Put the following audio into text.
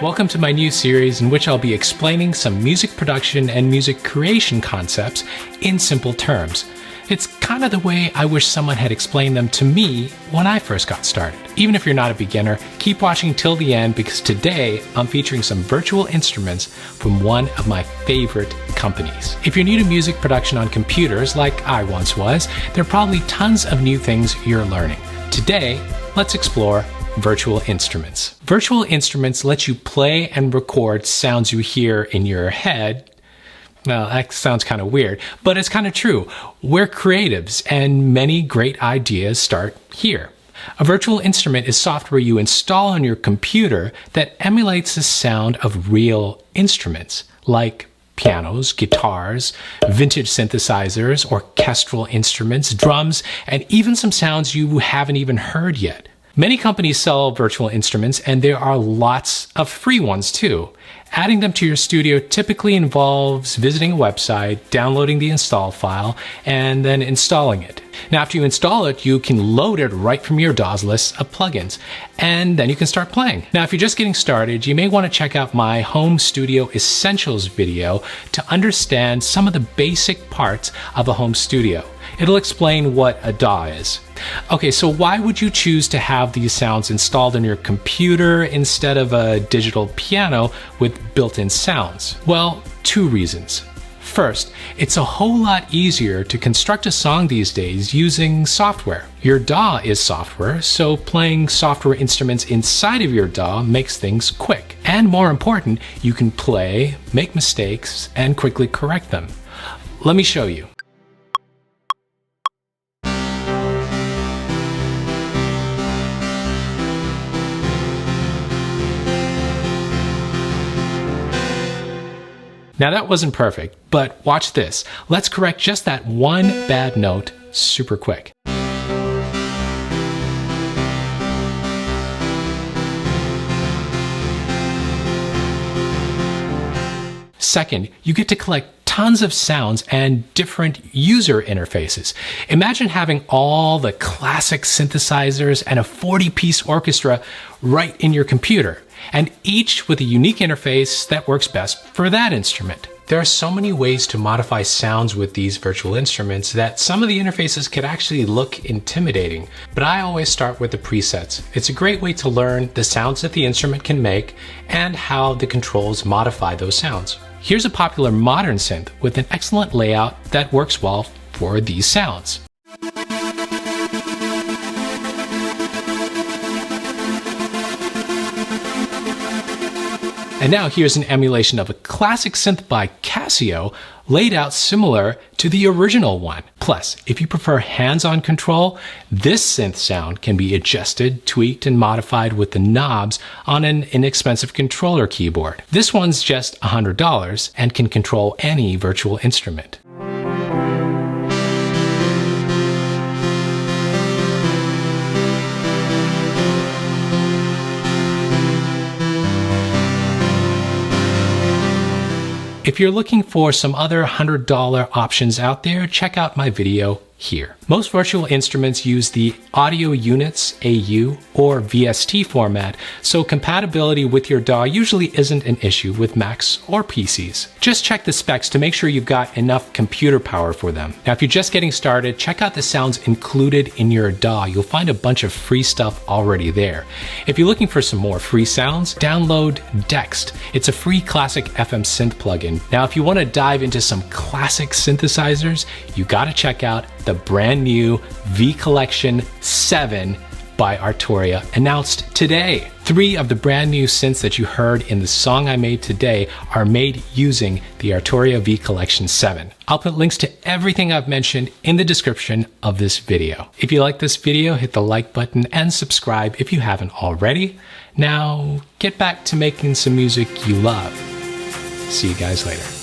welcome to my new series in which I'll be explaining some music production and music creation concepts in simple terms. It's kind of the way I wish someone had explained them to me when I first got started. Even if you're not a beginner, keep watching till the end because today I'm featuring some virtual instruments from one of my favorite companies. If you're new to music production on computers, like I once was, there are probably tons of new things you're learning. Today, let's explore virtual instruments. Virtual instruments let you play and record sounds you hear in your head. Well, that sounds kind of weird, but it's kind of true. We're creatives, and many great ideas start here. A virtual instrument is software you install on your computer that emulates the sound of real instruments, like pianos, guitars, vintage synthesizers, orchestral instruments, drums, and even some sounds you haven't even heard yet. Many companies sell virtual instruments, and there are lots of free ones too. Adding them to your studio typically involves visiting a website, downloading the install file, and then installing it. Now, after you install it, you can load it right from your DAW's list of plugins, and then you can start playing. Now, if you're just getting started, you may want to check out my Home Studio Essentials video to understand some of the basic parts of a home studio. It'll explain what a DAW is. Okay, so why would you choose to have these sounds installed on your computer instead of a digital piano with built-in sounds? Well, two reasons. First, it's a whole lot easier to construct a song these days using software. Your DAW is software, so playing software instruments inside of your DAW makes things quick. And more important, you can play, make mistakes, and quickly correct them. Let me show you. Now that wasn't perfect, but watch this. Let's correct just that one bad note super quick. Second, you get to collect tons of sounds and different user interfaces. Imagine having all the classic synthesizers and a 40-piece orchestra right in your computer, and each with a unique interface that works best for that instrument. There are so many ways to modify sounds with these virtual instruments that some of the interfaces could actually look intimidating, but I always start with the presets. It's a great way to learn the sounds that the instrument can make and how the controls modify those sounds. Here's a popular modern synth with an excellent layout that works well for these sounds. And now here's an emulation of a classic synth by Casio laid out similar to the original one. Plus, if you prefer hands-on control, this synth sound can be adjusted, tweaked, and modified with the knobs on an inexpensive controller keyboard. This one's just $100 and can control any virtual instrument. If you're looking for some other $100 options out there, check out my video here. Most virtual instruments use the Audio Units AU or VST format, so compatibility with your DAW usually isn't an issue with Macs or PCs. Just check the specs to make sure you've got enough computer power for them. Now, if you're just getting started, check out the sounds included in your DAW. You'll find a bunch of free stuff already there. If you're looking for some more free sounds, download Dext. It's a free classic FM synth plugin. Now, if you want to dive into some classic synthesizers, you gotta check out the brand new V Collection 7 by Arturia, announced today. 3 of the brand new synths that you heard in the song I made today are made using the Arturia V Collection 7. I'll put links to everything I've mentioned in the description of this video. If you like this video, hit the like button and subscribe if you haven't already. Now, get back to making some music you love. See you guys later.